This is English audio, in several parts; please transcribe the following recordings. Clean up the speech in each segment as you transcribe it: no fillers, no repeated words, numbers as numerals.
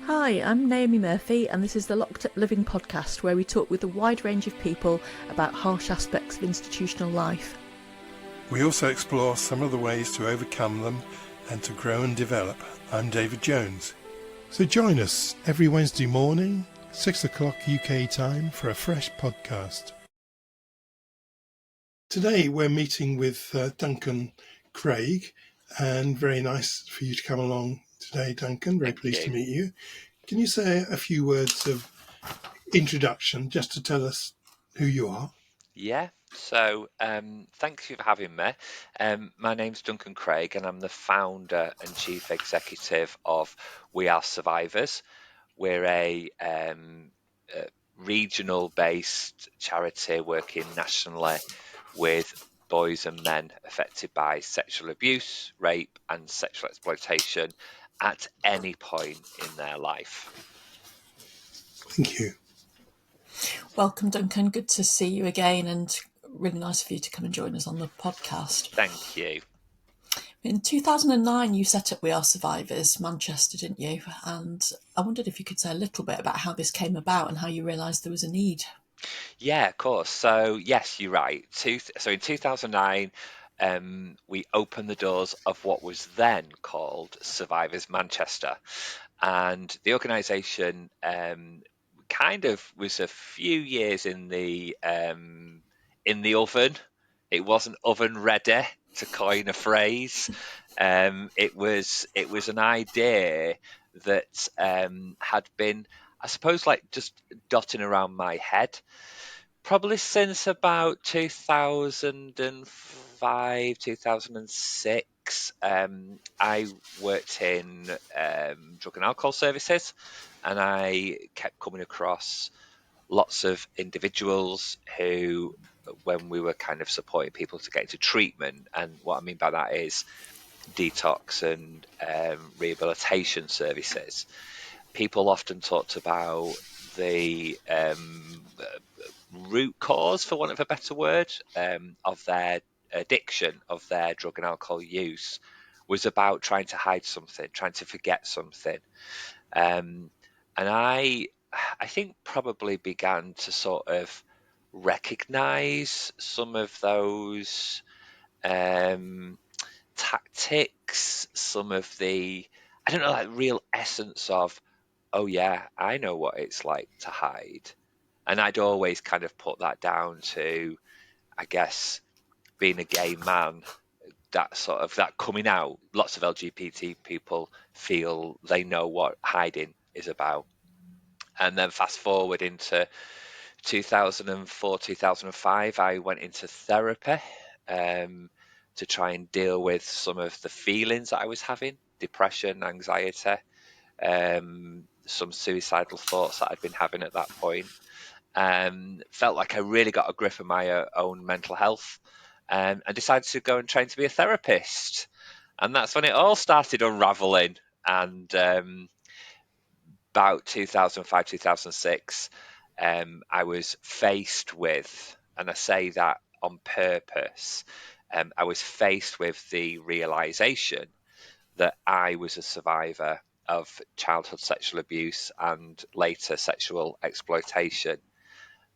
Hi, I'm Naomi Murphy, and this is the Locked Up Living podcast, where we talk with a wide range of people about harsh aspects of institutional life. We also explore some of the ways to overcome them and to grow and develop. I'm David Jones. So join us every Wednesday morning, 6 o'clock UK time, for a fresh podcast. Today we're meeting with Duncan Craig, and very nice for you to come along today, Duncan. Very pleased to meet you. Can you say a few words of introduction just to tell us who you are? Yeah, so thank you for having me. My name's Duncan Craig, and I'm the founder and chief executive of We Are Survivors. We're a regional-based charity working nationally with boys and men affected by sexual abuse, rape, and sexual exploitation at any point in their life. Thank you. Welcome, Duncan. Good to see you again, and really nice of you to come and join us on the podcast. Thank you. In 2009, you set up We Are Survivors Manchester, didn't you? And I wondered if you could say a little bit about how this came about and how you realised there was a need. Yeah, of course. So yes, you're right. So in 2009, we opened the doors of what was then called Survivors Manchester, and the organisation kind of was a few years in the oven. It wasn't oven ready, to coin a phrase. It was an idea that had been, I suppose, like just dotting around my head probably since about 2005, 2006. I worked in drug and alcohol services, and I kept coming across lots of individuals who, when we were kind of supporting people to get into treatment, and what I mean by that is detox and rehabilitation services, people often talked about the root cause, for want of a better word, of their addiction, of their drug and alcohol use, was about trying to hide something, trying to forget something. And I think probably began to sort of recognize some of those tactics, some of the, I don't know, like real essence of, oh yeah, I know what it's like to hide. And I'd always kind of put that down to, I guess, being a gay man, that sort of that coming out. Lots of LGBT people feel they know what hiding is about. And then fast forward into 2004, 2005, I went into therapy to try and deal with some of the feelings that I was having, depression, anxiety, some suicidal thoughts that I'd been having at that point. Felt like I really got a grip of my own mental health, and decided to go and train to be a therapist. And that's when it all started unraveling. And about 2005, 2006, I was faced with, and I say that on purpose, I was faced with the realization that I was a survivor of childhood sexual abuse and later sexual exploitation.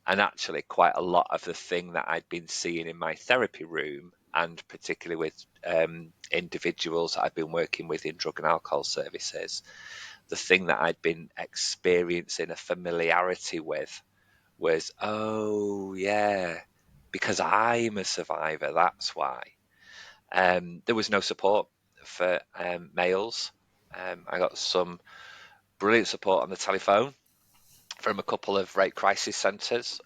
And actually, quite a lot of the thing that I'd been seeing in my therapy room, and particularly with individuals that I've been working with in drug and alcohol services, the thing that I'd been experiencing a familiarity with was, oh, yeah, because I'm a survivor, that's why. There was no support for males. I got some brilliant support on the telephone from a couple of rape crisis centres,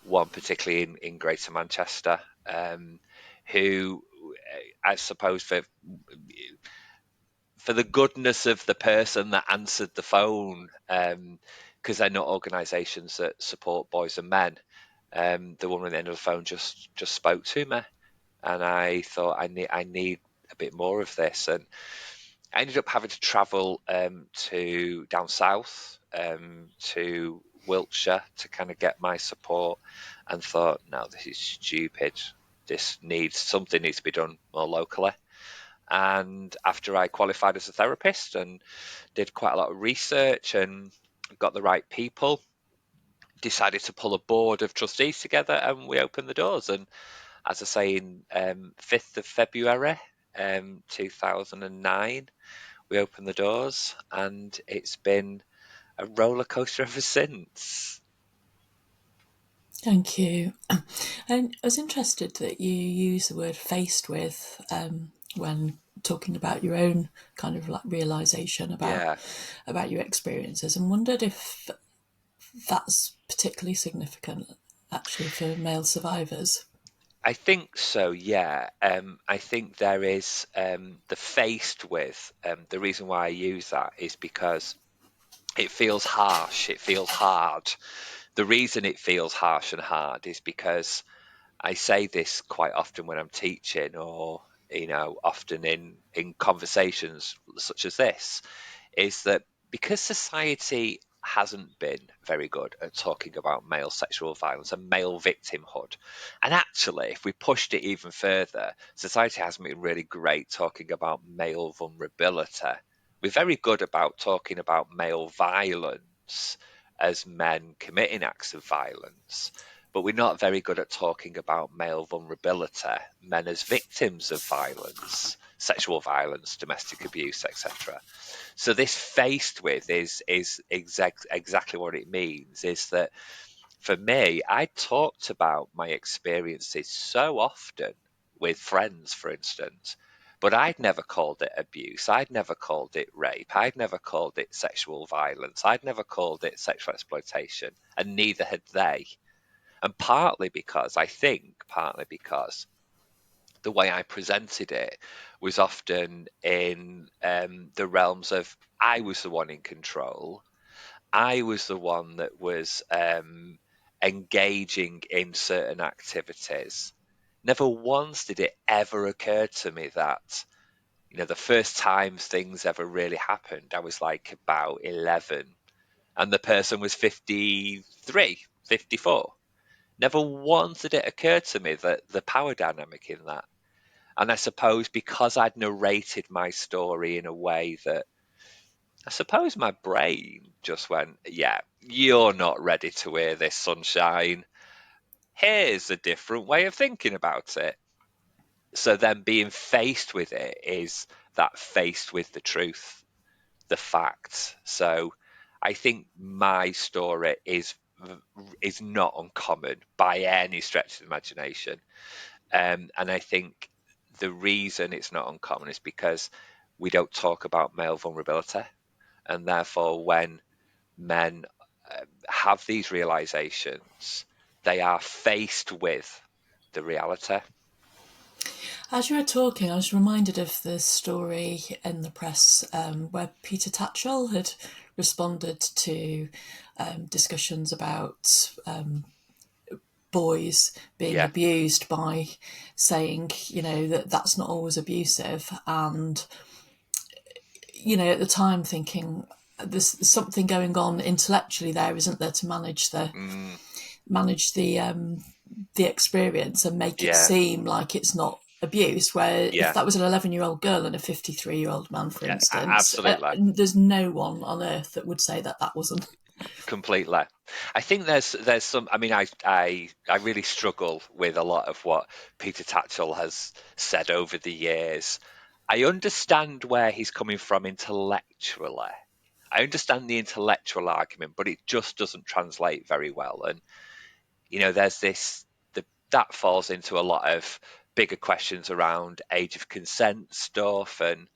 one particularly in Greater Manchester, who, I suppose, for the goodness of the person that answered the phone, because they're not organisations that support boys and men. The woman at the end of the phone just spoke to me, and I thought I need a bit more of this, and I ended up having to travel to down south, to Wiltshire, to kind of get my support, and thought, no, this is stupid. Something needs to be done more locally. And after I qualified as a therapist and did quite a lot of research and got the right people, decided to pull a board of trustees together, and we opened the doors. And as I say, in 5th of February 2009, we opened the doors, and it's been a roller coaster ever since. Thank you. And I was interested that you use the word faced with when talking about your own kind of like realization Yeah, about your experiences, and wondered if that's particularly significant actually for male survivors. I think so. Yeah, I think there is the faced with. The reason why I use that is because it feels harsh. It feels hard. The reason it feels harsh and hard is because I say this quite often when I'm teaching, or often in conversations such as this, is that because society hasn't been very good at talking about male sexual violence and male victimhood, and actually, if we pushed it even further, society hasn't been really great talking about male vulnerability. We're very good about talking about male violence as men committing acts of violence, but we're not very good at talking about male vulnerability, men as victims of violence, sexual violence, domestic abuse, etc. So this faced with is exactly what it means. Is that for me, I talked about my experiences so often with friends, for instance, but I'd never called it abuse. I'd never called it rape. I'd never called it sexual violence. I'd never called it sexual exploitation, and neither had they. And partly because the way I presented it was often in the realms of I was the one in control. I was the one that was engaging in certain activities. Never once did it ever occur to me that, the first time things ever really happened, I was like about 11 and the person was 53, 54. Never once did it occur to me that the power dynamic in that. And I suppose because I'd narrated my story in a way that I suppose my brain just went, yeah, you're not ready to hear this, sunshine. Here's a different way of thinking about it. So then being faced with it is that faced with the truth, the facts. So I think my story is not uncommon by any stretch of the imagination. And I think the reason it's not uncommon is because we don't talk about male vulnerability. And therefore, when men have these realizations, they are faced with the reality. As you were talking, I was reminded of the story in the press where Peter Tatchell had responded to discussions about boys being Yeah. abused by saying, that that's not always abusive. And, at the time thinking, there's something going on intellectually there, isn't there, to Mm, manage the experience and make it yeah. seem like it's not abuse. Where if Yeah. that was an 11-year-old girl and a 53-year-old man, for Yeah. instance, Absolutely. there's no one on earth that would say that wasn't. Completely. I think there's some. I mean, I really struggle with a lot of what Peter Tatchell has said over the years. I understand where he's coming from intellectually. I understand the intellectual argument, but it just doesn't translate very well. And there's that falls into a lot of bigger questions around age of consent stuff, and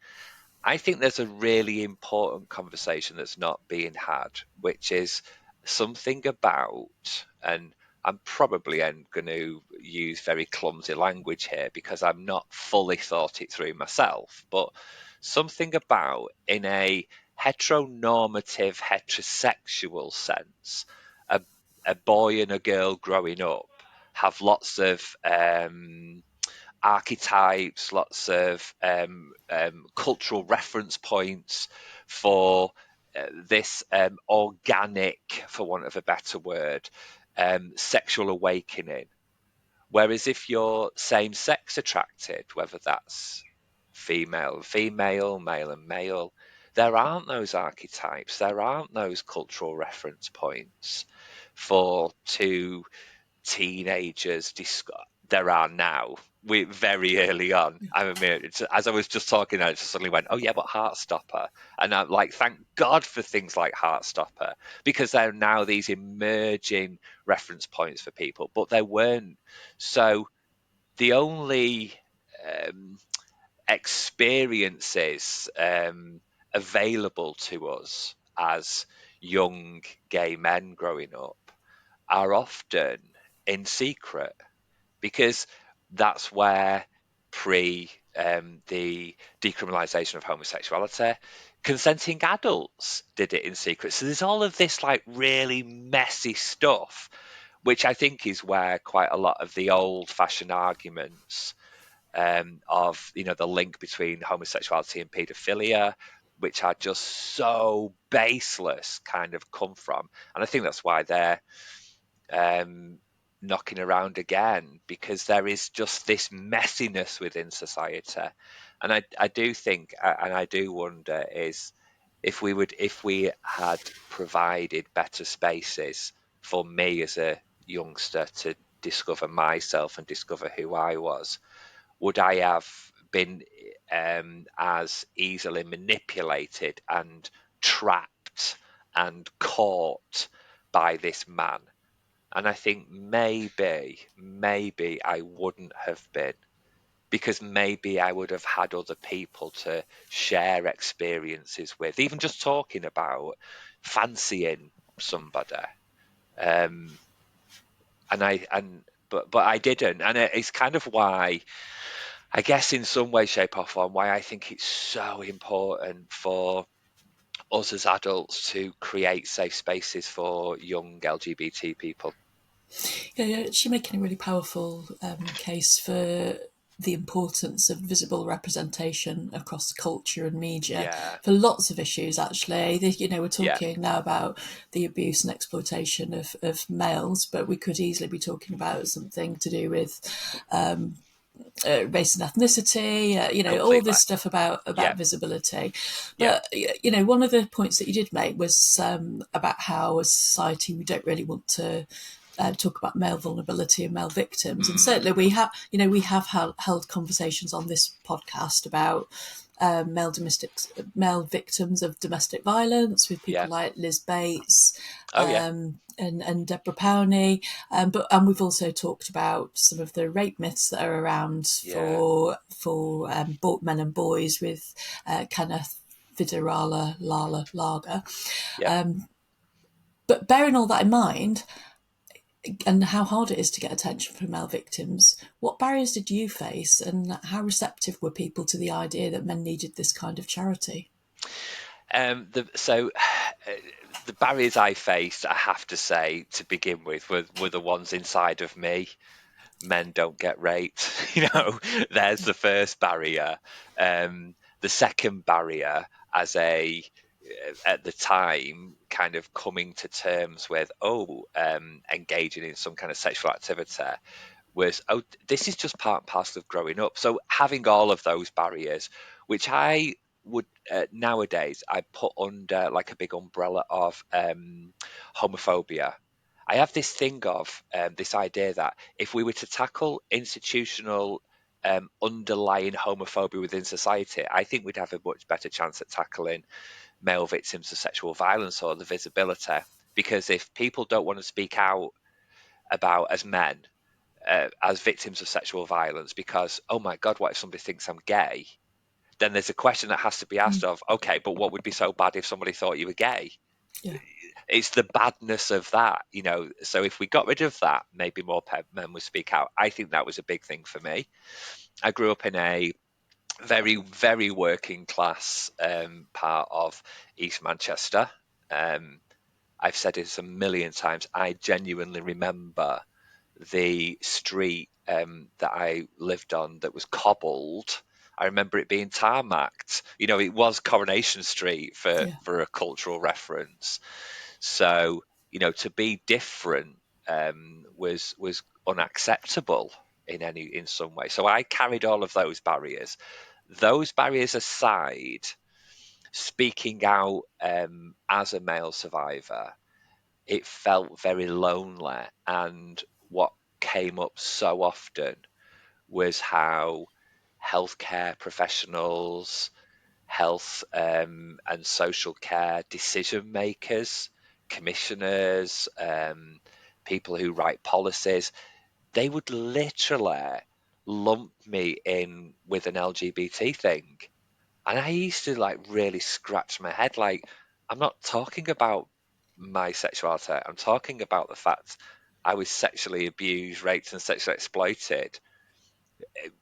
I think there's a really important conversation that's not being had, which is something about, and I'm probably going to use very clumsy language here because I'm not fully thought it through myself, but something about in a heteronormative, heterosexual sense, a, a boy and a girl growing up have lots of archetypes, lots of cultural reference points for this organic, for want of a better word, sexual awakening. Whereas if you're same sex attracted, whether that's female and female, male and male. There aren't those archetypes. There aren't those cultural reference points for two teenagers. There are now. We very early on. I mean, as I was just talking, I just suddenly went, "Oh yeah, but Heartstopper," and I'm like, "Thank God for things like Heartstopper," because there are now these emerging reference points for people, but there weren't. So the only um, experiences available to us as young gay men growing up are often in secret, because that's where the decriminalisation of homosexuality, consenting adults did it in secret. So there's all of this like really messy stuff, which I think is where quite a lot of the old-fashioned arguments of the link between homosexuality and paedophilia, which are just so baseless, kind of come from. And I think that's why they're um, knocking around again, because there is just this messiness within society. And I do think, and I do wonder, is if we had provided better spaces for me as a youngster to discover myself and discover who I was, would I have been as easily manipulated and trapped and caught by this man? And I think maybe I wouldn't have been, because maybe I would have had other people to share experiences with, even just talking about fancying somebody. Um, but I didn't, and it's kind of why, I guess, in some way, shape, or form, why I think it's so important for us as adults to create safe spaces for young LGBT people. Yeah, you're actually making a really powerful case for the importance of visible representation across culture and media Yeah, for lots of issues. Actually, we're yeah, talking now about the abuse and exploitation of males, but we could easily be talking about something to do with race and ethnicity, all completely. this stuff Yeah, about visibility. yeah, But one of the points that you did make was about how as a society we don't really want to talk about male vulnerability and male victims. And certainly we have held conversations on this podcast about male victims of domestic violence with people yeah. like Liz Bates Oh, yeah, and Deborah Powney, and we've also talked about some of the rape myths that are around yeah, for men and boys with Kenneth Fiderala Lala Lager. yeah. But bearing all that in mind, and how hard it is to get attention from male victims, what barriers did you face, and how receptive were people to the idea that men needed this kind of charity? So the barriers I faced, I have to say, to begin with, were the ones inside of me. Men don't get raped. Yeah, There's the first barrier. The second barrier, as a at the time, kind of coming to terms with, engaging in some kind of sexual activity, was, this is just part and parcel of growing up. So having all of those barriers, which I would nowadays I put under like a big umbrella of homophobia. I have this thing of this idea that if we were to tackle institutional underlying homophobia within society, I think we'd have a much better chance at tackling male victims of sexual violence or the visibility. Because if people don't want to speak out about, as men, as victims of sexual violence, because, oh my God, what if somebody thinks I'm gay? Then there's a question that has to be asked of, okay, but what would be so bad if somebody thought you were gay? yeah. It's the badness of that, So if we got rid of that, maybe more men would speak out. I think that was a big thing for me. I grew up in a very, very working class part of East Manchester. Um, I've said this a million times. I genuinely remember the street that I lived on that was cobbled. I remember it being tarmacked. It was Coronation Street Yeah. for a cultural reference. So, to be different was unacceptable in some way. So I carried all of those barriers. those barriers aside, speaking out as a male survivor, it felt very lonely. And what came up so often was how healthcare professionals, health and social care decision makers, commissioners, people who write policies, they would literally lump me in with an LGBT thing. And I used to like really scratch my head. Like, I'm not talking about my sexuality. I'm talking about the fact I was sexually abused, raped, and sexually exploited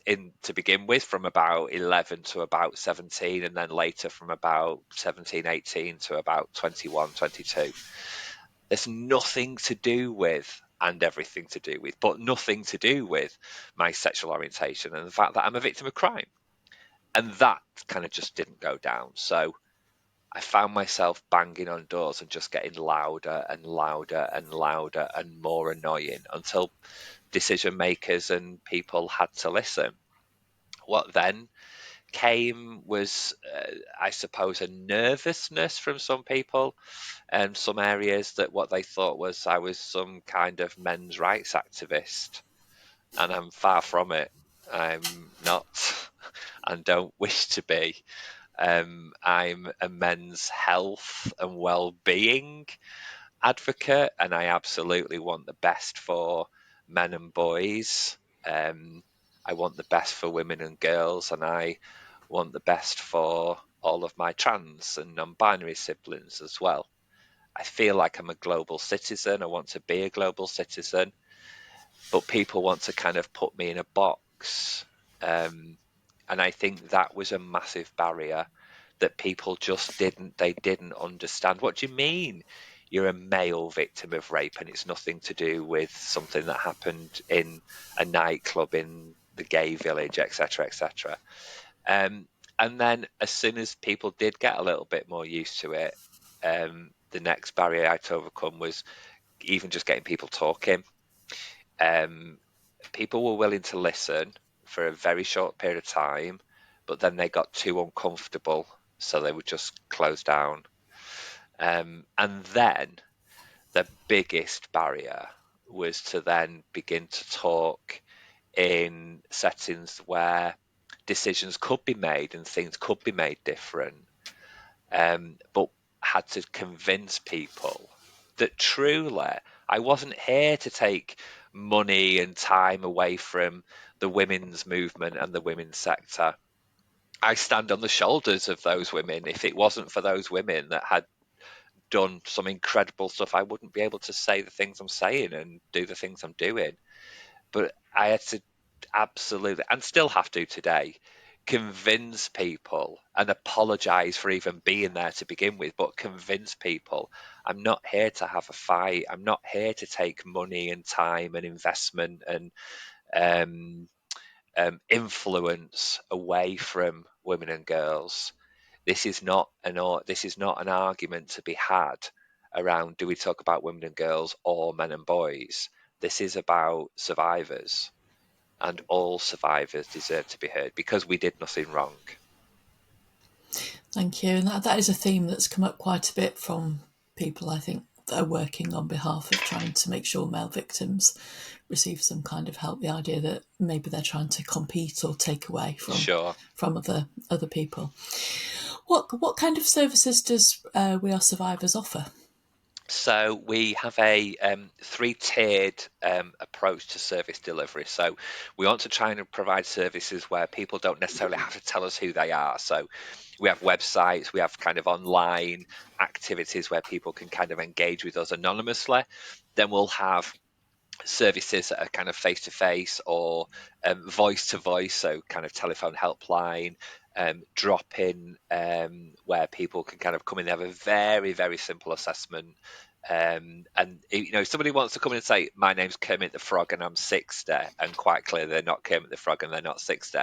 in to begin with from about 11 to about 17, and then later from about 17, 18 to about 21, 22. There's nothing to do with and everything to do with, but nothing to do with my sexual orientation and the fact that I'm a victim of crime. And that kind of just didn't go down. So I found myself banging on doors and just getting louder and louder and louder and more annoying until decision makers and people had to listen. What then came was, I suppose, a nervousness from some people and some areas that what they thought was I was some kind of men's rights activist. And I'm far from it. I'm not and don't wish to be. I'm a men's health and well-being advocate, and I absolutely want the best for men and boys. I want the best for women and girls, and I want the best for all of my trans and non-binary siblings as well. I feel like I'm a global citizen. I want to be a global citizen, but people want to kind of put me in a box. And I think that was a massive barrier that people just didn't understand. What do you mean you're a male victim of rape and it's nothing to do with something that happened in a nightclub in the gay village, etc., etc. And then as soon as people did get a little bit more used to it, the next barrier I had to overcome was even just getting people talking. Um, People were willing to listen for a very short period of time, but then they got too uncomfortable, so they would just close down. And then the biggest barrier was to then begin to talk in settings where decisions could be made and things could be made different, but had to convince people that truly I wasn't here to take money and time away from the women's movement and the women's sector. I stand on the shoulders of those women. If it wasn't for those women that had done some incredible stuff, I wouldn't be able to say the things I'm saying and do the things I'm doing. But I had to absolutely, and still have to today, convince people and apologize for even being there to begin with, but convince people I'm not here to have a fight. I'm not here to take money and time and investment and um, influence away from women and girls. This is not an argument to be had around do we talk about women and girls or men and boys. This is about survivors, and all survivors deserve to be heard because we did nothing wrong. Thank you. And that is a theme that's come up quite a bit from people, I think, that are working on behalf of trying to make sure male victims receive some kind of help. The idea that maybe they're trying to compete or take away Sure. from other people. What kind of services does We Are Survivors offer? So we have a three-tiered approach to service delivery. So we want to try and provide services where people don't necessarily have to tell us who they are. So we have websites, we have kind of online activities where people can kind of engage with us anonymously. Then we'll have services that are kind of face to face or voice to voice, so kind of telephone helpline, drop in, where people can kind of come in. They have a very, very simple assessment. And if somebody wants to come in and say, my name's Kermit the Frog and I'm 60, and quite clearly they're not Kermit the Frog and they're not 60,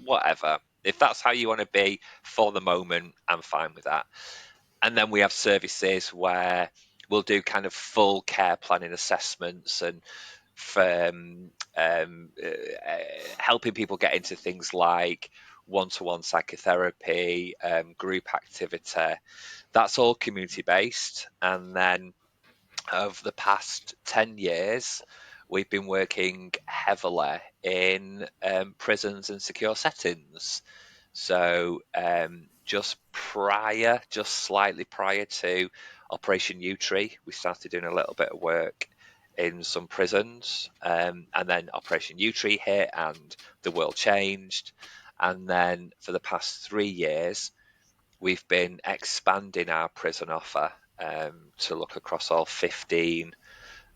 whatever. If that's how you want to be for the moment, I'm fine with that. And then we have services where we'll do kind of full care planning assessments and from helping people get into things like one-to-one psychotherapy, group activity. That's all community-based. And then over the past 10 years, we've been working heavily in prisons and secure settings. So just slightly prior to Operation U-Tree, we started doing a little bit of work in some prisons, and then Operation U-Tree hit and the world changed. And then for the past 3 years, we've been expanding our prison offer to look across all 15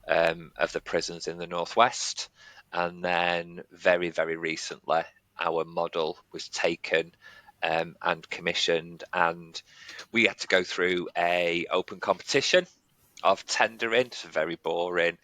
of the prisons in the Northwest. And then very, very recently, our model was taken and commissioned, and we had to go through a open competition of tendering. It's very boring,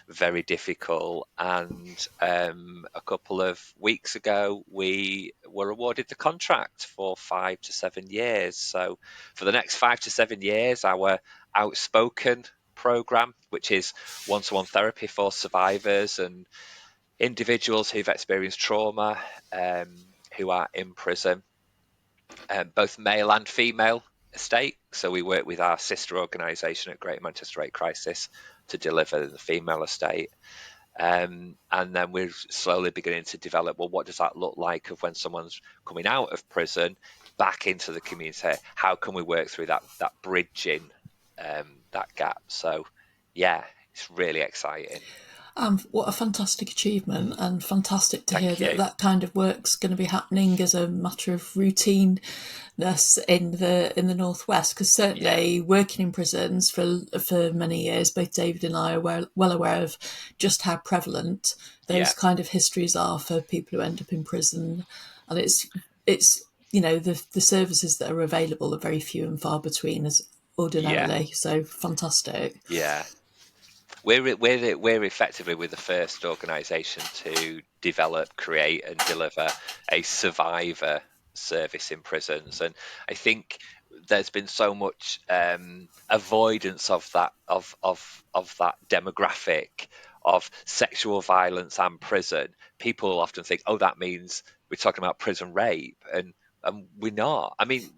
very difficult. And a couple of weeks ago, we were awarded the contract for 5 to 7 years. So for the next 5 to 7 years, our outspoken program, which is one-to-one therapy for survivors and individuals who've experienced trauma, who are in prison, both male and female estate. So we work with our sister organisation at Great Manchester Rape Crisis to deliver the female estate. And then we're slowly beginning to develop, well, what does that look like of when someone's coming out of prison back into the community? How can we work through that bridging, that gap? So, yeah, it's really exciting. What a fantastic achievement, and fantastic to hear Thank that you. that kind of work's going to be happening as a matter of routineness in the Northwest. Because certainly working in prisons for many years, both David and I are well aware of just how prevalent those Yeah. kind of histories are for people who end up in prison, and it's the services that are available are very few and far between as ordinarily. So fantastic. Yeah. We're effectively the first organisation to develop, create, and deliver a survivor service in prisons, and I think there's been so much avoidance of that demographic of sexual violence and prison. People often think, oh, that means we're talking about prison rape, and we're not. I mean,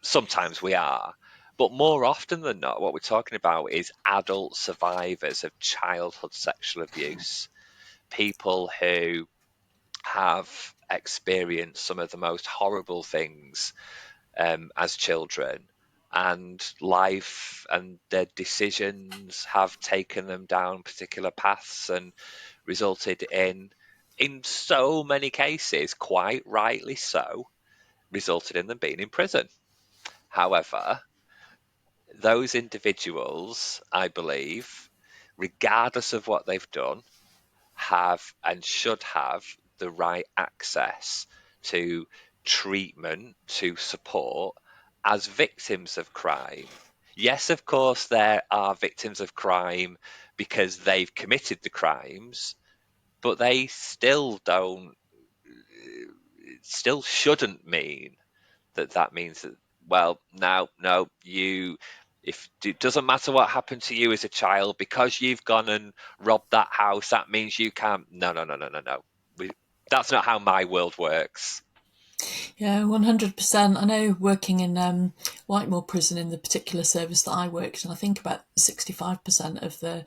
sometimes we are, but more often than not, what we're talking about is adult survivors of childhood sexual abuse, people who have experienced some of the most horrible things as children, and life and their decisions have taken them down particular paths and resulted in so many cases, quite rightly so, resulted in them being in prison. However, those individuals, I believe, regardless of what they've done, have and should have the right access to treatment, to support as victims of crime. Yes, of course, there are victims of crime because they've committed the crimes, but they still shouldn't mean that means that, well, no, if it doesn't matter what happened to you as a child, because you've gone and robbed that house, that means you can't. No. That's not how my world works. Yeah, 100%. I know working in Whitemoor Prison in the particular service that I worked in, I think about 65% of the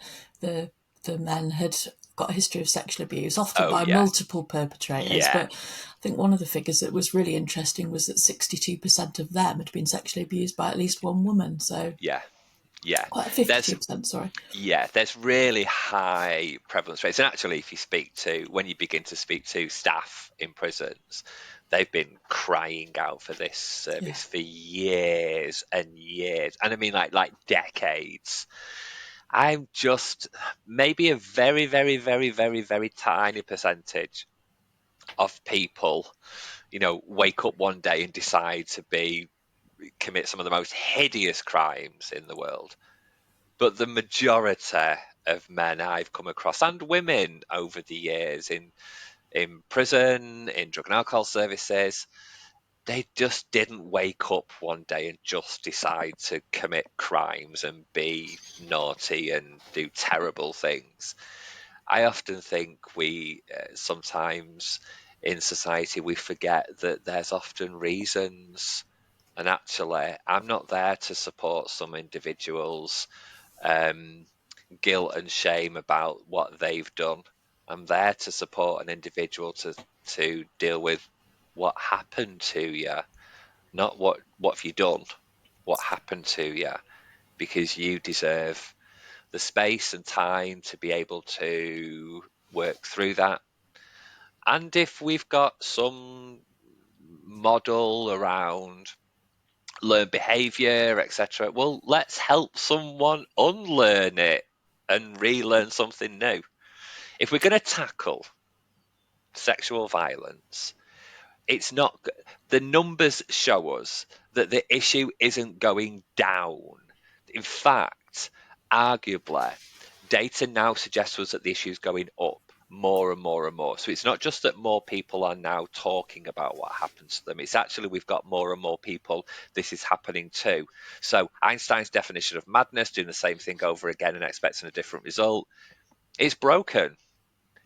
the men had got a history of sexual abuse, often Oh by yeah, multiple perpetrators. yeah, But I think one of the figures that was really interesting was that 62% of them had been sexually abused by at least one woman. So yeah, yeah. quite There's 52%, sorry. Yeah, there's really high prevalence rates. And actually, if you when you begin to speak to staff in prisons, they've been crying out for this Yeah. service for years and years. And I mean, like decades. I'm just maybe a very, very, very, very, very tiny percentage of people, wake up one day and decide to commit some of the most hideous crimes in the world. But the majority of men I've come across, and women over the years in prison, in drug and alcohol services, they just didn't wake up one day and just decide to commit crimes and be naughty and do terrible things. I often think we sometimes in society, we forget that there's often reasons. And actually, I'm not there to support some individuals' guilt and shame about what they've done. I'm there to support an individual to deal with what happened to you, not what have you done, what happened to you, because you deserve the space and time to be able to work through that. And if we've got some model around learned behavior, etc., well, let's help someone unlearn it and relearn something new. If we're going to tackle sexual violence, it's not, the numbers show us that the issue isn't going down. In fact, arguably, data now suggests to us that the issue is going up more and more and more. So it's not just that more people are now talking about what happens to them, it's actually we've got more and more people this is happening to. So Einstein's definition of madness, doing the same thing over again and expecting a different result, is broken.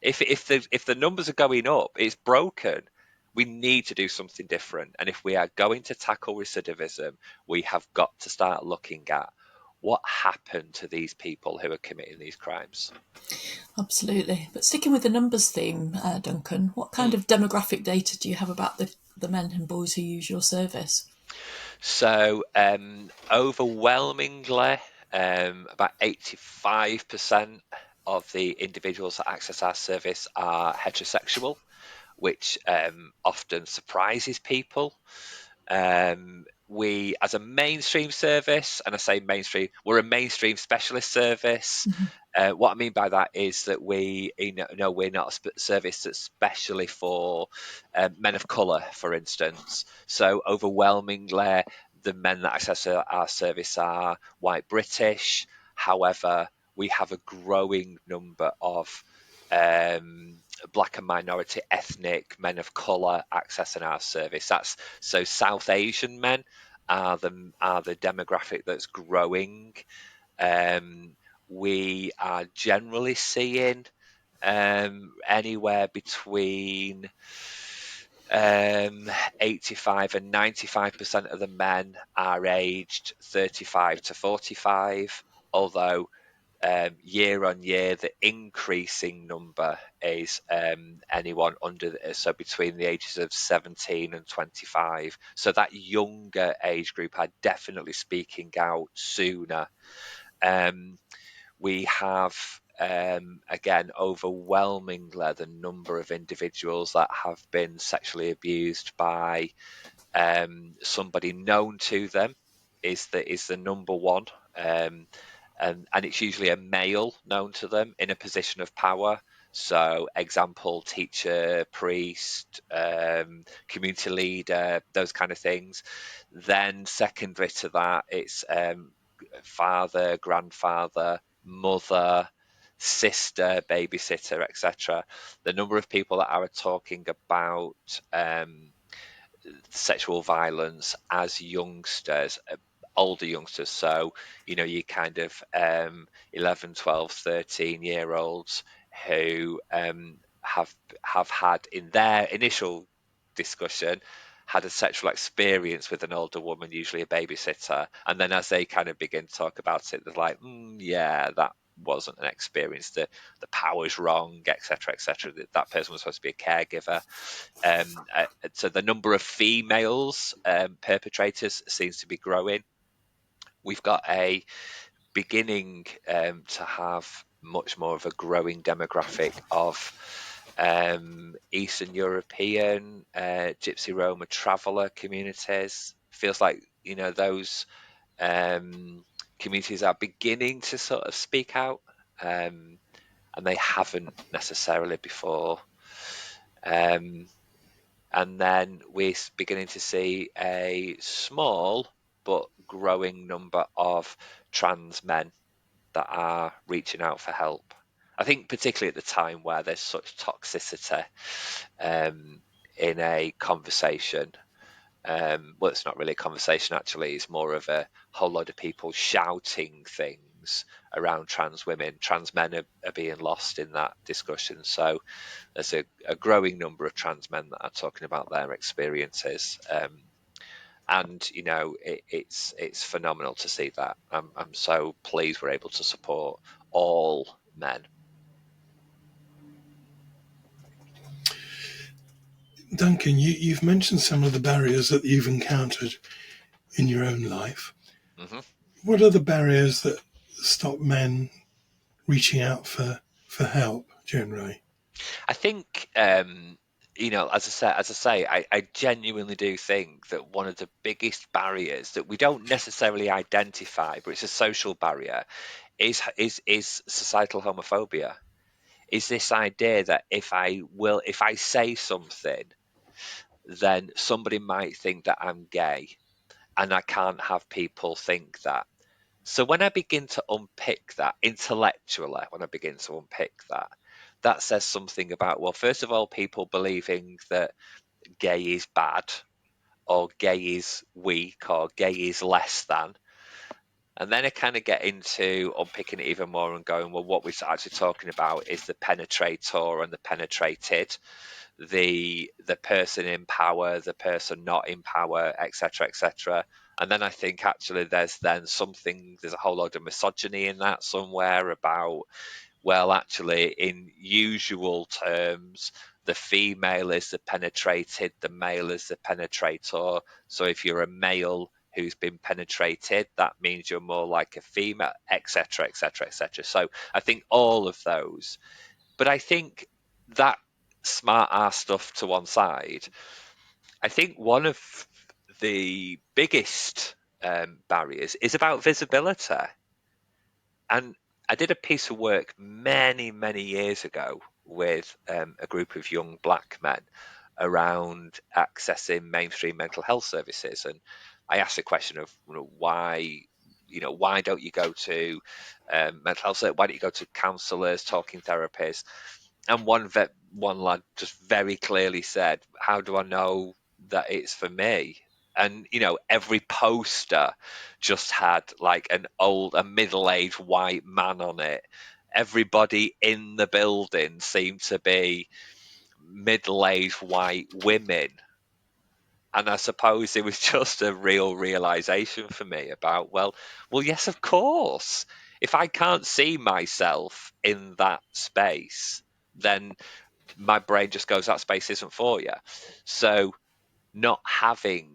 If the numbers are going up, it's broken. We need to do something different. And if we are going to tackle recidivism, we have got to start looking at what happened to these people who are committing these crimes. Absolutely. But sticking with the numbers theme, Duncan, what kind of demographic data do you have about the men and boys who use your service? So overwhelmingly, about 85% of the individuals that access our service are heterosexual, which often surprises people. We, as a mainstream service, and I say mainstream, we're a mainstream specialist service. What I mean by that is that we're not a service that's specially for men of colour, for instance. So overwhelmingly, the men that access our service are white British. However, we have a growing number of black and minority ethnic men of colour accessing our service. That's so South Asian men are the demographic that's growing. We are generally seeing anywhere between 85 and 95% of the men are aged 35 to 45, although year on year, the increasing number is anyone so between the ages of 17 and 25. So that younger age group are definitely speaking out sooner. We have, again, overwhelmingly the number of individuals that have been sexually abused by somebody known to them is the number one. And it's usually a male known to them in a position of power. So, example, teacher, priest, community leader, those kind of things. Then, secondary to that, it's father, grandfather, mother, sister, babysitter, etc. The number of people that are talking about sexual violence as youngsters, older youngsters, so you kind of 11, 12, 13-year olds who have had, in their initial discussion, had a sexual experience with an older woman, usually a babysitter, and then as they kind of begin to talk about it, they're like, yeah, that wasn't an experience, the power's wrong, etc., that person was supposed to be a caregiver. So the number of females perpetrators seems to be growing. We've got a beginning to have much more of a growing demographic of Eastern European, Gypsy Roma traveller communities. Feels like those communities are beginning to sort of speak out, and they haven't necessarily before. And then we're beginning to see a small but growing number of trans men that are reaching out for help. I think particularly at the time where there's such toxicity in a conversation. Well, it's not really a conversation, actually. It's more of a whole load of people shouting things things around trans women. Trans men are being lost in that discussion. So there's a growing number of trans men that are talking about their experiences. And it's phenomenal to see that. I'm so pleased we're able to support all men. Duncan, you've mentioned some of the barriers that you've encountered in your own life. Hmm. What are the barriers that stop men reaching out for help generally? I think as I say, I genuinely do think that one of the biggest barriers that we don't necessarily identify, but it's a social barrier, is societal homophobia. Is this idea that if I say something, then somebody might think that I'm gay, and I can't have people think that. So when I begin to unpick that intellectually, that says something about, well, first of all, people believing that gay is bad, or gay is weak, or gay is less than. And then I kind of get into unpicking it even more and going, well, what we're actually talking about is the penetrator and the penetrated, the person in power, the person not in power, etc., etc. And then I think actually there's a whole load of misogyny in that somewhere about, well, actually, in usual terms, the female is the penetrated, the male is the penetrator. So if you're a male who's been penetrated, that means you're more like a female, etc., etc., etc. So I think all of those. But I think that smart ass stuff to one side, I think one of the biggest barriers is about visibility. And I did a piece of work many, many years ago with a group of young black men around accessing mainstream mental health services. And I asked the question of, why don't you go to mental health services? Why don't you go to counsellors, talking therapists? And one lad just very clearly said, "How do I know that it's for me?" And every poster just had like a middle-aged white man on it. Everybody in the building seemed to be middle-aged white women. And I suppose it was just a real realization for me about, well, yes, of course. If I can't see myself in that space, then my brain just goes, that space isn't for you. So not having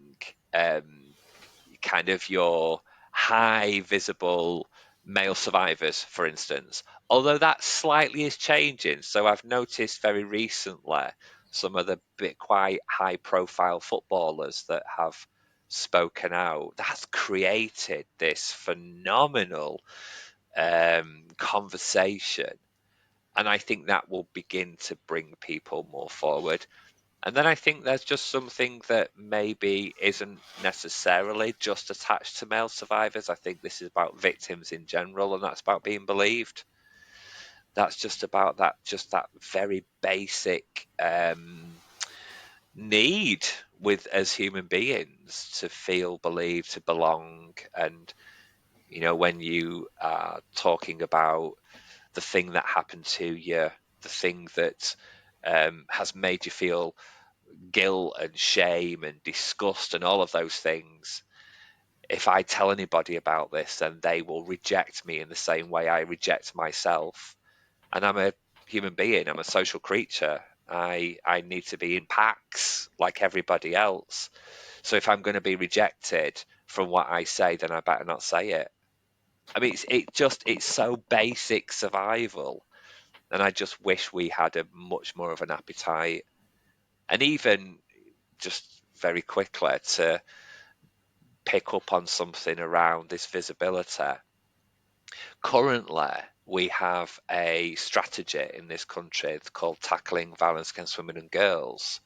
kind of your high visible male survivors, for instance, although that slightly is changing. So I've noticed very recently some of the quite high profile footballers that have spoken out. That's created this phenomenal conversation. And I think that will begin to bring people more forward. And then I think there's just something that maybe isn't necessarily just attached to male survivors. I think this is about victims in general, and that's about being believed. That's just about that very basic need with as human beings to feel believed, to belong. And when you are talking about the thing that happened to you, the thing that has made you feel guilt and shame and disgust and all of those things, if I tell anybody about this, then they will reject me in the same way I reject myself. And I'm a human being, I'm a social creature. I need to be in packs like everybody else. So if I'm going to be rejected from what I say, then I better not say it. I mean, it's so basic survival. And I just wish we had a much more of an appetite. And even just very quickly to pick up on something around this visibility. Currently, we have a strategy in this country called Tackling Violence Against Women and Girls.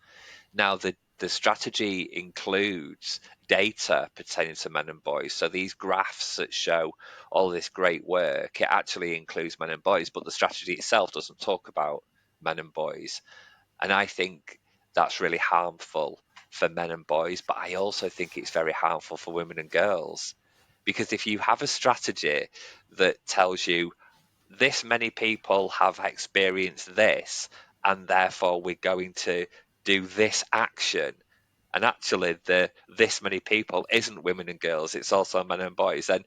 Now, the strategy includes data pertaining to men and boys. So these graphs that show all this great work, it actually includes men and boys, but the strategy itself doesn't talk about men and boys. And I think that's really harmful for men and boys, but I also think it's very harmful for women and girls Because if you have a strategy that tells you this many people have experienced this, and therefore we're going to do this action, and actually the this many people isn't women and girls, it's also men and boys, then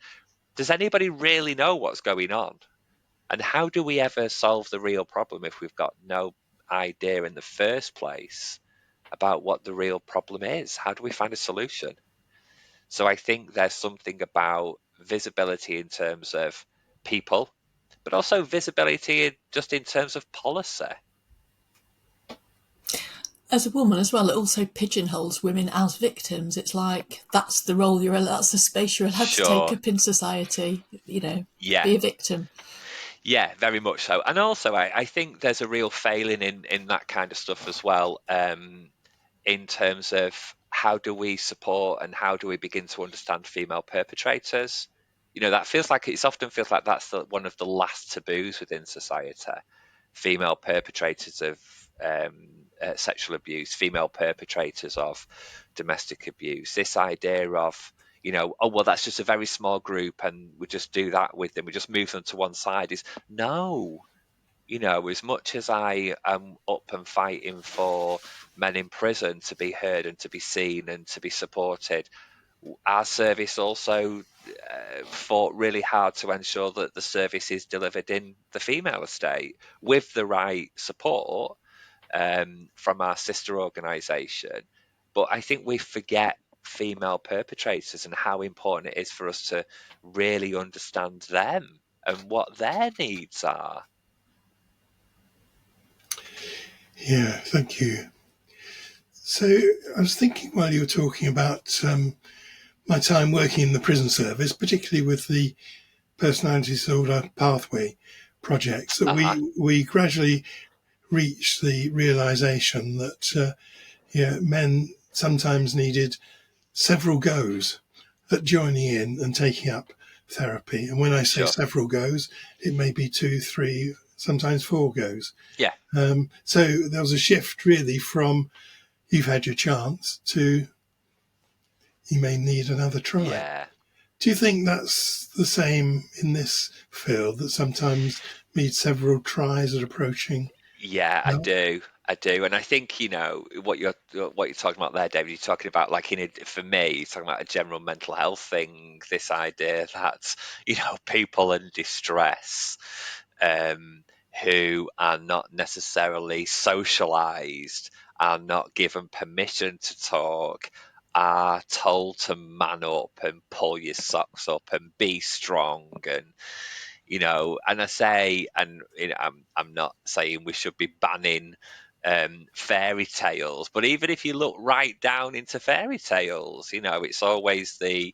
does anybody really know what's going on? And how do we ever solve the real problem if we've got no idea in the first place about what the real problem is? How do we find a solution? So I think there's something about visibility in terms of people, but also visibility just in terms of policy. As a woman as well, it also pigeonholes women as victims. It's like that's the role that's the space you're allowed to take Sure. up in society. Yeah. Be a victim. Yeah, very much so. And also, I think there's a real failing in that kind of stuff as well. In terms of how do we support and how do we begin to understand female perpetrators? That feels like it's often feels like that's one of the last taboos within society. Female perpetrators of sexual abuse, female perpetrators of domestic abuse. This idea of, oh, well, that's just a very small group and we just do that with them. We just move them to one side is no. As much as I am up and fighting for men in prison to be heard and to be seen and to be supported, our service also fought really hard to ensure that the service is delivered in the female estate with the right support from our sister organisation. But I think we forget female perpetrators and how important it is for us to really understand them and what their needs are. Yeah, thank you. So I was thinking while you were talking about my time working in the prison service, particularly with the personality disorder pathway projects, that Uh-huh. we gradually reached the realization that men sometimes needed several goes at joining in and taking up therapy. And when I say Sure. several goes, it may be 2, 3, sometimes 4 goes. Yeah. So there was a shift really from you've had your chance to you may need another try. Yeah. Do you think that's the same in this field, that sometimes need several tries at approaching Yeah, I help? do. I do. And I think, what you're talking about there, David, you're talking about like for me, you're talking about a general mental health thing, this idea that, people in distress um who are not necessarily socialized, are not given permission to talk, are told to man up and pull your socks up and be strong and I say, and I'm not saying we should be banning fairy tales, but even if you look right down into fairy tales, it's always the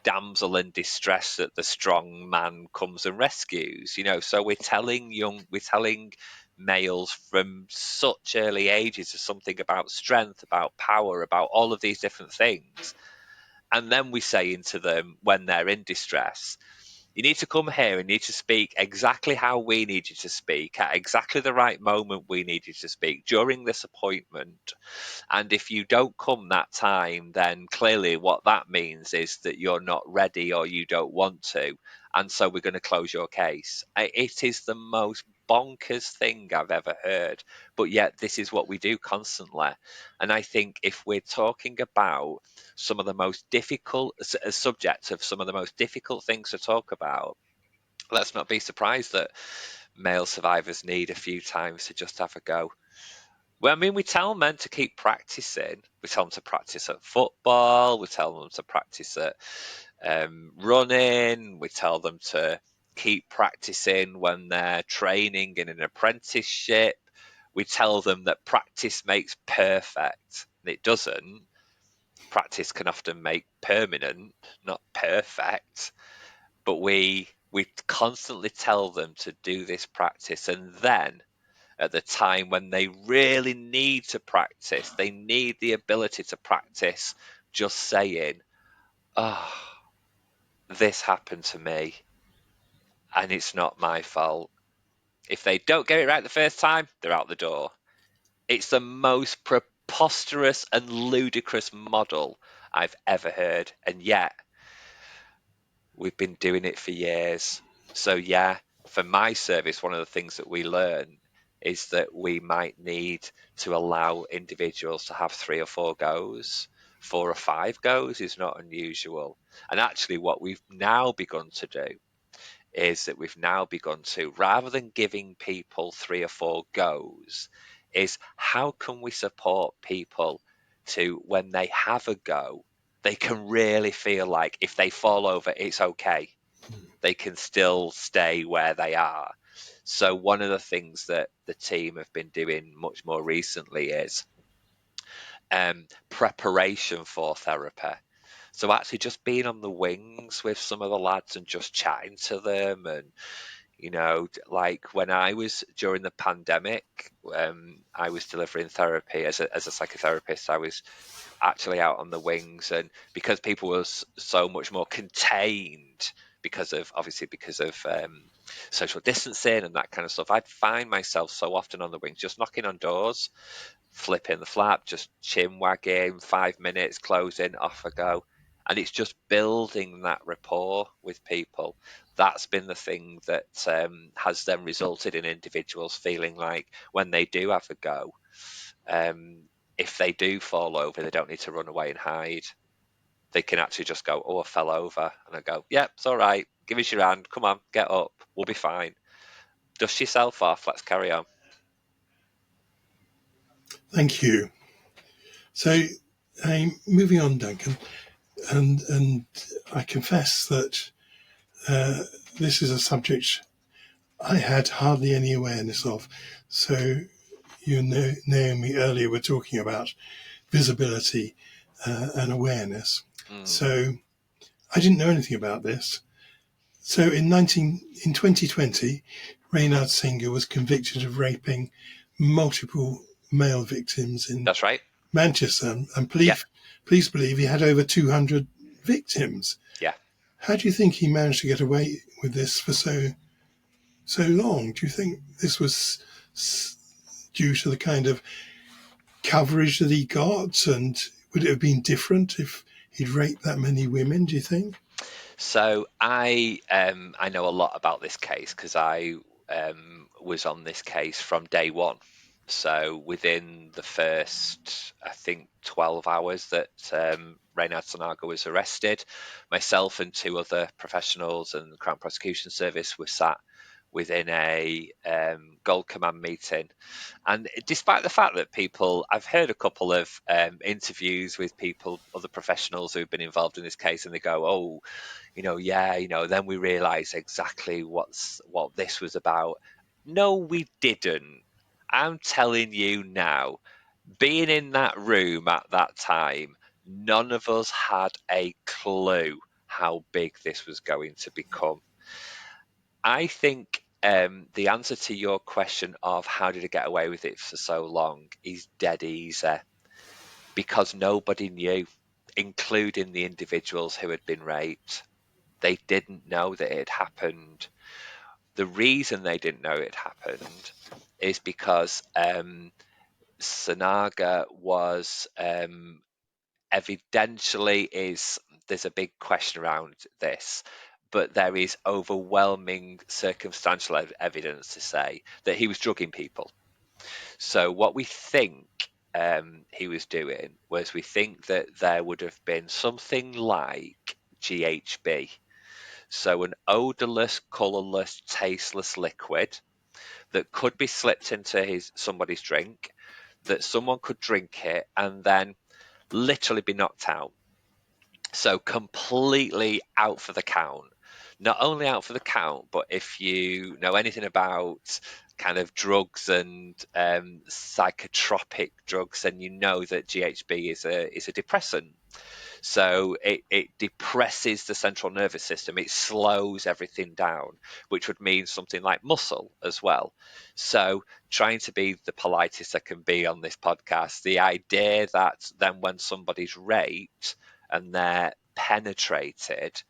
damsel in distress that the strong man comes and rescues. So we're telling males from such early ages of something about strength, about power, about all of these different things, and then we say into them when they're in distress, you need to come here and need to speak exactly how we need you to speak at exactly the right moment we need you to speak during this appointment. And if you don't come that time, then clearly what that means is that you're not ready or you don't want to. And so we're going to close your case. It is the most bonkers thing I've ever heard. But yet, this is what we do constantly. And I think if we're talking about some of the most difficult subjects of some of the most difficult things to talk about, let's not be surprised that male survivors need a few times to just have a go. Well, I mean, we tell men to keep practicing. We tell them to practice at football. We tell them to practice at running. We tell them to keep practicing when they're training in an apprenticeship. We tell them that practice makes perfect. And it doesn't. Practice can often make permanent, not perfect. But we constantly tell them to do this practice, and then at the time when they really need to practice, they need the ability to practice just saying, oh, this happened to me and it's not my fault. If they don't get it right the first time, they're out the door. It's the most preposterous and ludicrous model I've ever heard. And yet, we've been doing it for years. So, yeah, for my service, one of the things that we learn is that we might need to allow individuals to have 3 or 4 goes. 4 or 5 goes is not unusual. And actually, what we've now begun to do is that we've now begun to, rather than giving people 3 or 4 goes, is how can we support people to, when they have a go, they can really feel like if they fall over, it's okay. They can still stay where they are. So one of the things that the team have been doing much more recently is preparation for therapy. So actually just being on the wings with some of the lads and just chatting to them, and like when I was during the pandemic, I was delivering therapy as a psychotherapist. I was actually out on the wings, and because people were so much more contained because of social distancing and that kind of stuff, I'd find myself so often on the wings just knocking on doors, flipping the flap, just chin wagging, 5 minutes, closing, off I go. And it's just building that rapport with people. That's been the thing that has then resulted in individuals feeling like when they do have a go, if they do fall over, they don't need to run away and hide. They can actually just go, "Oh, I fell over," and I go, "Yep, it's all right. Give us your hand. Come on, get up. We'll be fine. Dust yourself off. Let's carry on." Thank you. So, moving on, Duncan, and I confess that this is a subject I had hardly any awareness of. So, Naomi earlier were talking about visibility and awareness. Mm, So, I didn't know anything about this. So, in 2020, Reynhard Sinaga was convicted of raping multiple male victims in that's right. Manchester, and Yeah, police believe he had over 200 victims. yeah. How do you think he managed to get away with this for so long? Do you think this was due to the kind of coverage that he got, and would it have been different if he'd raped that many women? Do you think? So I know a lot about this case because I was on this case from day one. So within the first, I think, 12 hours that Reynhard Sinaga was arrested, myself and 2 other professionals and the Crown Prosecution Service were sat within a Gold Command meeting. And despite the fact that I've heard a couple of interviews with people, other professionals who've been involved in this case, and they go, "Oh, yeah, then we realize exactly what this was about." No, we didn't. I'm telling you now, being in that room at that time, none of us had a clue how big this was going to become. I think the answer to your question of how did it get away with it for so long is dead easy, because nobody knew, including the individuals who had been raped. They didn't know that it had happened. The reason they didn't know it happened is because Sinaga was evidentially is there's a big question around this, but there is overwhelming circumstantial evidence to say that he was drugging people. So what we think he was doing was, we think that there would have been something like GHB, so an odorless, colourless, tasteless liquid that could be slipped into somebody's drink, that someone could drink it and then literally be knocked out. So completely out for the count. Not only out for the count, but if you know anything about kind of drugs and psychotropic drugs, then you know that GHB is a depressant. So it depresses the central nervous system. It slows everything down, which would mean something like muscle as well. So trying to be the politest I can be on this podcast, the idea that then when somebody's raped and they're penetrated,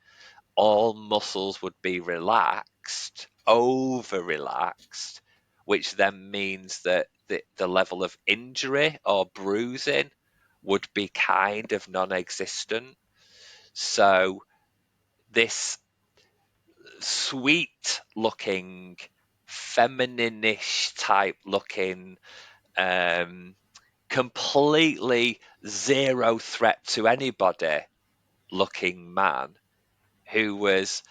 all muscles would be relaxed, over relaxed, which then means that the level of injury or bruising would be kind of non-existent. So this sweet-looking, feminine-ish type looking, completely zero threat to anybody looking man who was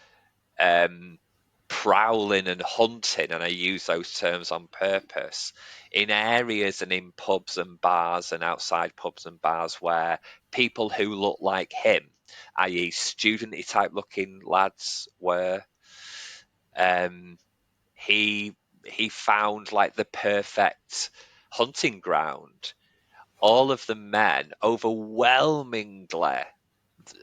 prowling and hunting, and I use those terms on purpose, in areas and in pubs and bars and outside pubs and bars where people who look like him, i.e., studenty type looking lads, were. Um, he he found like the perfect hunting ground. All of the men, overwhelmingly,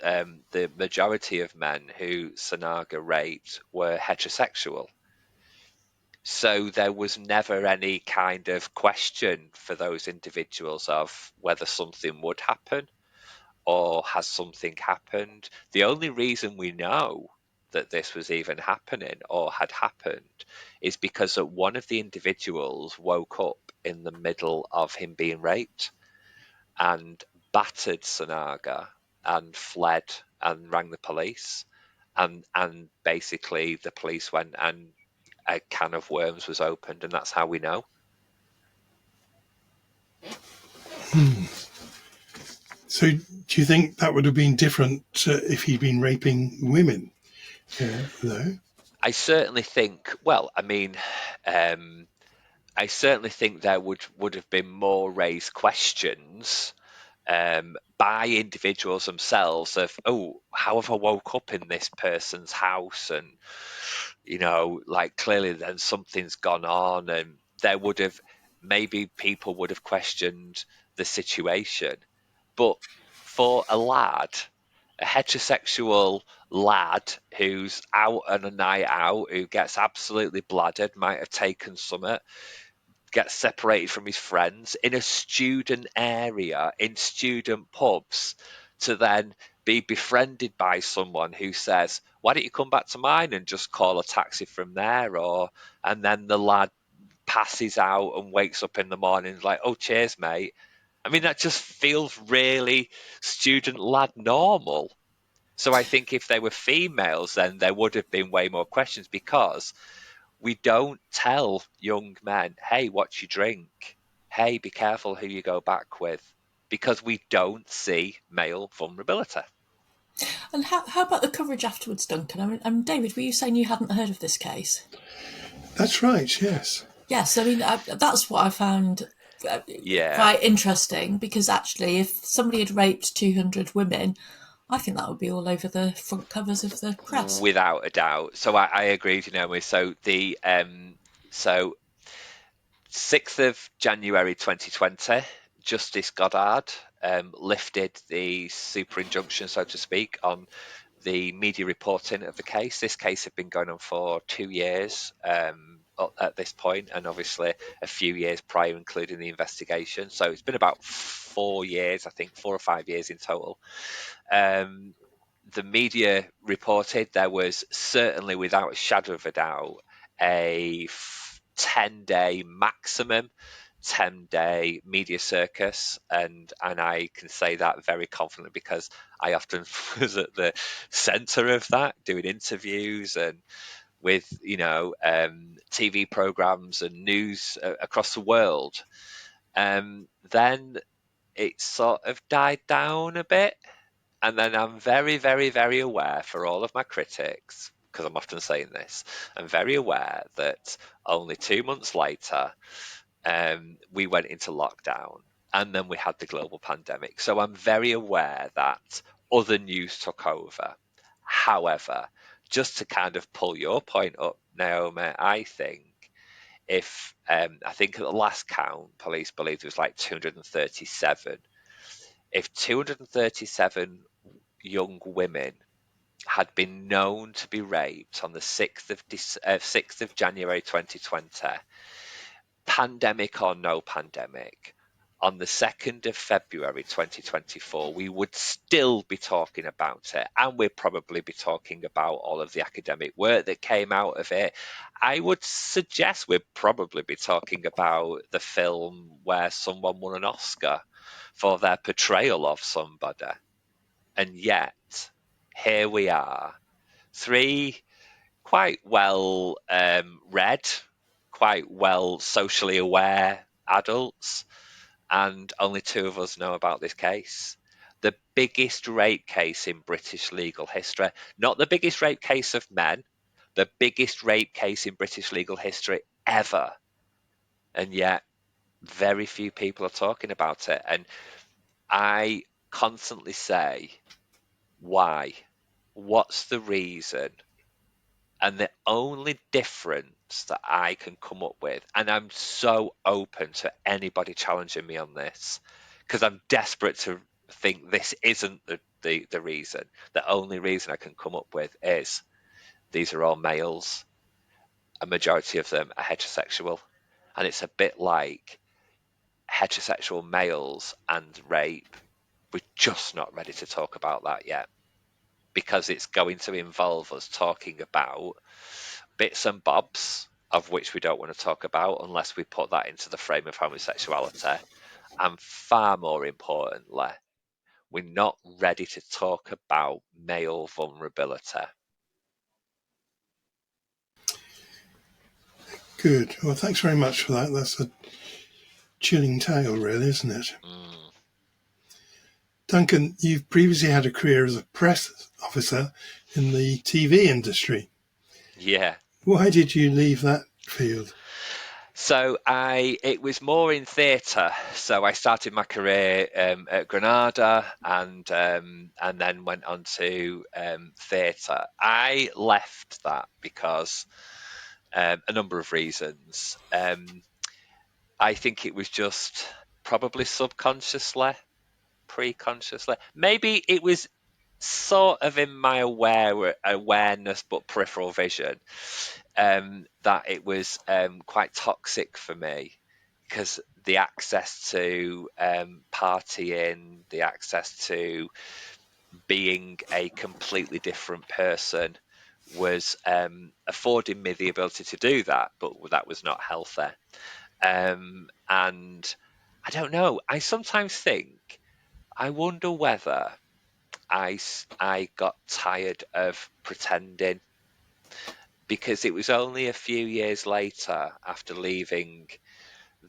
the majority of men who Sinaga raped were heterosexual. So there was never any kind of question for those individuals of whether something would happen or has something happened. The only reason we know that this was even happening or had happened is because that one of the individuals woke up in the middle of him being raped and battered Sanaga and fled and rang the police. And basically the police went and a can of worms was opened, and that's how we know. So, do you think that would have been different if he'd been raping women, though? I certainly think, well, I mean, I certainly think there would have been more raised questions by individuals themselves of, oh, how have I woke up in this person's house? And, like clearly then something's gone on, and there would have, maybe people would have questioned the situation. But for a lad, a heterosexual lad who's out on a night out, who gets absolutely bladdered, might have taken something, gets separated from his friends in a student area, in student pubs, to then be befriended by someone who says, why don't you come back to mine and just call a taxi from there? And then the lad passes out and wakes up in the morning like, oh, cheers, mate. I mean, that just feels really student lad normal. So I think if they were females, then there would have been way more questions, because we don't tell young men, hey, what you drink? Hey, be careful who you go back with, because we don't see male vulnerability. And how about the coverage afterwards, Duncan? David, were you saying you hadn't heard of this case? That's right, yes. Yes, that's what I found Yeah, quite interesting, because actually, if somebody had raped 200 women, I think that would be all over the front covers of the press. without a doubt. So I agree with you, Naomi. So so 6th of January 2020, Justice Goddard lifted the super injunction, so to speak, on the media reporting of the case. This case had been going on for 2 years at this point, and obviously a few years prior, including the investigation. So it's been about 4 years, I think, 4 or 5 years in total. The media reported there was certainly, without a shadow of a doubt, a 10-day maximum, 10-day media circus, and I can say that very confidently because I often was at the center of that, doing interviews and with TV programs and news across the world. Then it sort of died down a bit, and then I'm very, very, very aware, for all of my critics, because I'm often saying this, I'm very aware that only 2 months later, we went into lockdown, and then we had the global pandemic. So I'm very aware that other news took over. However, just to kind of pull your point up, Naomi, I think I think at the last count, police believed it was like 237. If 237 young women had been known to be raped on the 6th of January 2020, pandemic or no pandemic, on the 2nd of February 2024, we would still be talking about it, and we'd probably be talking about all of the academic work that came out of it. I would suggest we'd probably be talking about the film where someone won an Oscar. for their portrayal of somebody. And yet, here we are, three quite well read, quite well socially aware adults, and only two of us know about this case. The biggest rape case in British legal history. Not the biggest rape case of men, the biggest rape case in British legal history ever. And yet, very few people are talking about it. And I constantly say, why? What's the reason? And the only difference that I can come up with, and I'm so open to anybody challenging me on this, because I'm desperate to think this isn't the reason. The only reason I can come up with is these are all males. A majority of them are heterosexual. And it's a bit like heterosexual males and rape. We're just not ready to talk about that yet, because it's going to involve us talking about bits and bobs of which we don't want to talk about unless we put that into the frame of homosexuality. And far more importantly, we're not ready to talk about male vulnerability. Good. Well, thanks very much for that. That's a chilling tale, really, isn't it? Mm. Duncan, you've previously had a career as a press officer in the TV industry. Yeah. Why did you leave that field? So it was more in theatre. So I started my career at Granada, and then went on to theatre. I left that because a number of reasons. I think it was just probably subconsciously, preconsciously. Maybe it was sort of in my awareness, but peripheral vision, that it was quite toxic for me, because the access to partying, the access to being a completely different person was affording me the ability to do that, but that was not healthy. And I don't know. I sometimes think, I wonder whether I got tired of pretending, because it was only a few years later, after leaving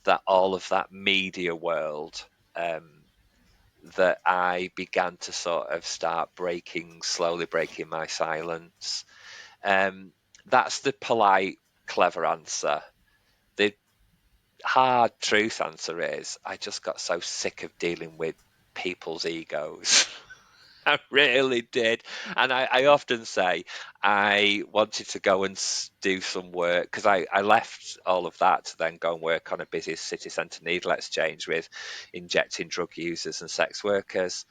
that all of that media world, that I began to sort of start slowly breaking my silence. Um, that's the polite, clever answer. The hard truth answer is I just got so sick of dealing with people's egos. I really did. And I often say I wanted to go and do some work, because I left all of that to then go and work on a busy city centre needle exchange with injecting drug users and sex workers.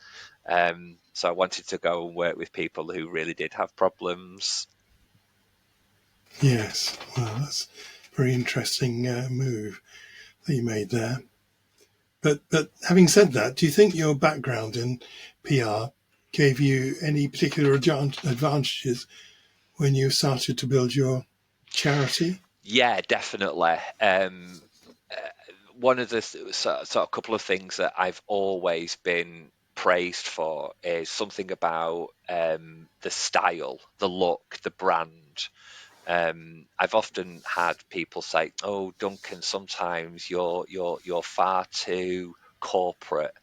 So I wanted to go and work with people who really did have problems. Yes, well, that's a very interesting move that you made there. But having said that, do you think your background in PR gave you any particular advantages when you started to build your charity? Yeah, definitely. One of the sort of couple of things that I've always been praised for is something about the style, the look, the brand. I've often had people say, "Oh, Duncan, sometimes you're far too corporate,"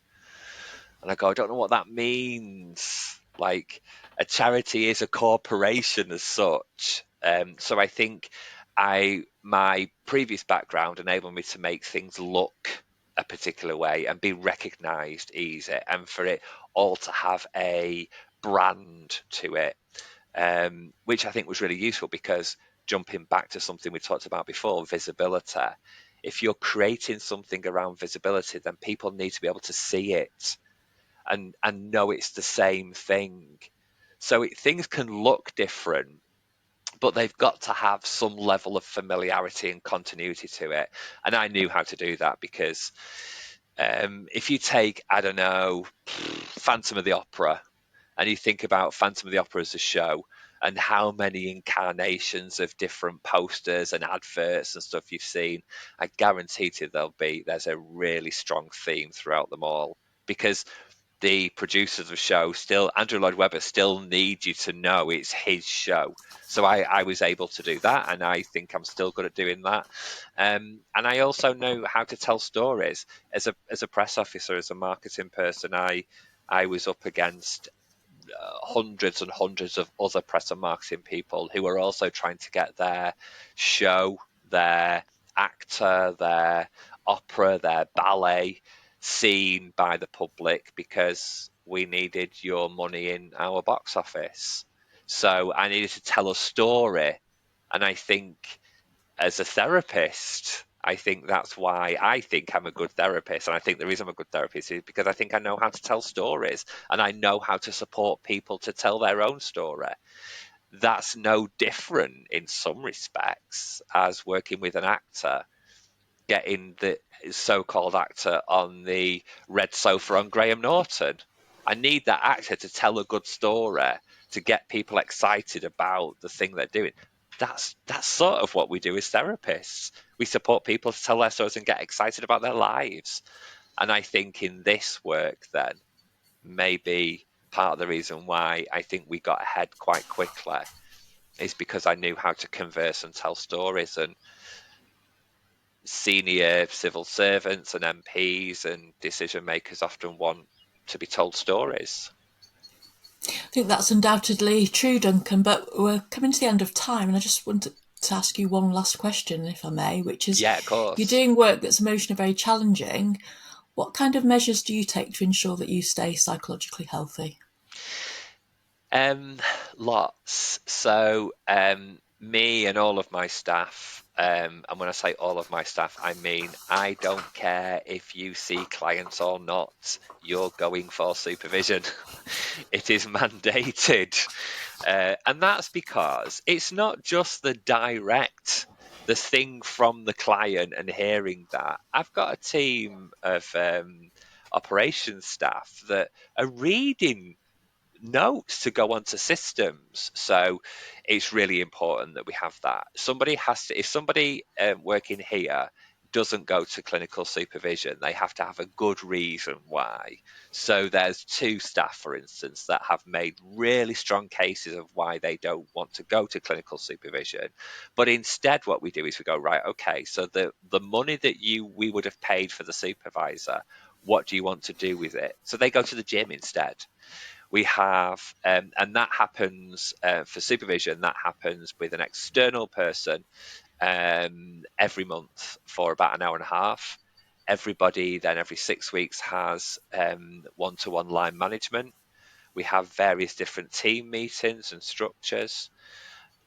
and I go, "I don't know what that means. Like, a charity is a corporation as such." So I think my previous background enabled me to make things look a particular way and be recognised easy, and for it all to have a brand to it, which I think was really useful, because jumping back to something we talked about before, visibility. If you're creating something around visibility, then people need to be able to see it and know it's the same thing. So things can look different, but they've got to have some level of familiarity and continuity to it. And I knew how to do that, because if you take, I don't know, Phantom of the Opera, and you think about Phantom of the Opera as a show, and how many incarnations of different posters and adverts and stuff you've seen, I guarantee you there's a really strong theme throughout them all, because the producers of the show still, Andrew Lloyd Webber, still need you to know it's his show. So I was able to do that, and I think I'm still good at doing that. And I also know how to tell stories as a press officer, as a marketing person. I was up against hundreds and hundreds of other press and marketing people who are also trying to get their show, their actor, their opera, their ballet seen by the public, because we needed your money in our box office. So I needed to tell a story. And I think as a therapist, I think that's why I think I'm a good therapist. And I think the reason I'm a good therapist is because I think I know how to tell stories, and I know how to support people to tell their own story. That's no different in some respects as working with an actor, getting the so-called actor on the red sofa on Graham Norton. I need that actor to tell a good story, to get people excited about the thing they're doing. That's sort of what we do as therapists. We support people to tell their stories and get excited about their lives. And I think in this work, then, maybe part of the reason why I think we got ahead quite quickly is because I knew how to converse and tell stories. And senior civil servants and MPs and decision makers often want to be told stories. I think that's undoubtedly true, Duncan, but we're coming to the end of time, and I just wanted to ask you one last question, if I may, which is, Yeah, of you're course. doing work that's emotionally very challenging. What kind of measures do you take to ensure that you stay psychologically healthy? Um, Lots. So, me and all of my staff, and when I say all of my staff, I mean I don't care if you see clients or not, you're going for supervision. It is mandated. And that's because it's not just the thing from the client and hearing that. I've got a team of operations staff that are reading notes to go onto systems. So it's really important that we have that. Somebody has to, if somebody working here doesn't go to clinical supervision, they have to have a good reason why. So there's two staff, for instance, that have made really strong cases of why they don't want to go to clinical supervision. But instead, what we do is we go, right, okay, so the money that we would have paid for the supervisor, what do you want to do with it? So they go to the gym instead. We have, and that happens for supervision, that happens with an external person every month for about an hour and a half. Everybody then every 6 weeks has one-to-one line management. We have various different team meetings and structures.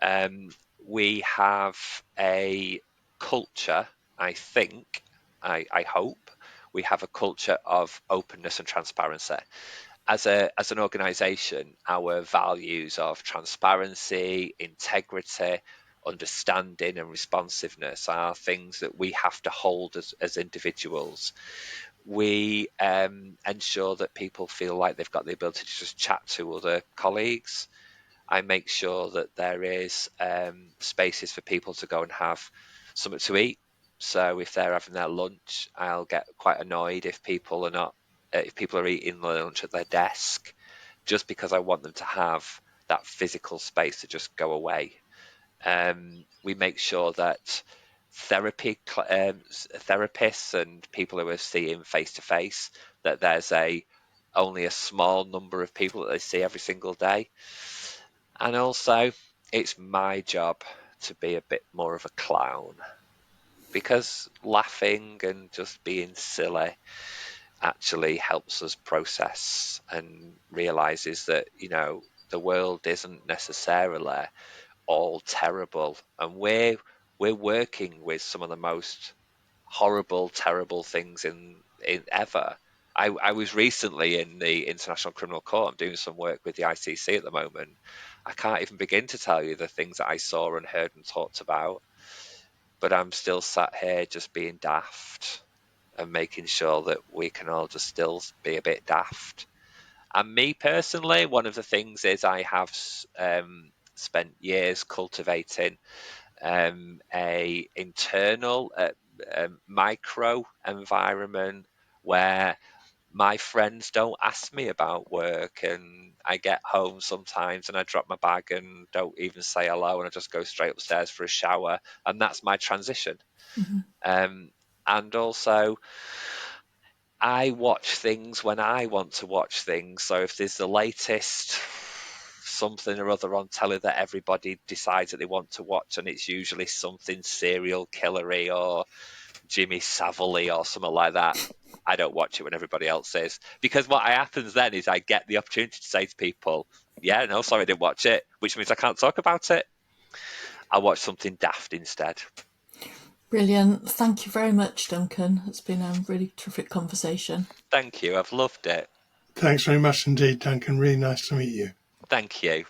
Um, we have a culture, I think, I hope, we have a culture of openness and transparency. As an organization, our values of transparency, integrity, understanding, and responsiveness are things that we have to hold as individuals. We ensure that people feel like they've got the ability to just chat to other colleagues. I make sure that there is spaces for people to go and have something to eat. So if they're having their lunch, I'll get quite annoyed if people are not, if people are eating their lunch at their desk, just because I want them to have that physical space to just go away. We make sure that therapists and people who are seeing face to face, that there's only a small number of people that they see every single day. And also, it's my job to be a bit more of a clown, because laughing and just being silly actually helps us process and realizes that, the world isn't necessarily all terrible, and we're working with some of the most horrible, terrible things in ever. I was recently in the International Criminal Court. I'm doing some work with the ICC at the moment. I can't even begin to tell you the things that I saw and heard and talked about, but I'm still sat here just being daft and making sure that we can all just still be a bit daft. And me personally, one of the things is I have spent years cultivating a internal micro environment where my friends don't ask me about work, and I get home sometimes and I drop my bag and don't even say hello, and I just go straight upstairs for a shower, and that's my transition. Mm-hmm. And also, I watch things when I want to watch things. So if there's the latest something or other on telly that everybody decides that they want to watch, and it's usually something serial killery or Jimmy Savile or something like that, I don't watch it when everybody else is. Because what happens then is I get the opportunity to say to people, yeah, no, sorry, I didn't watch it, which means I can't talk about it. I'll watch something daft instead. Brilliant. Thank you very much, Duncan. It's been a really terrific conversation. Thank you. I've loved it. Thanks very much indeed, Duncan. Really nice to meet you. Thank you.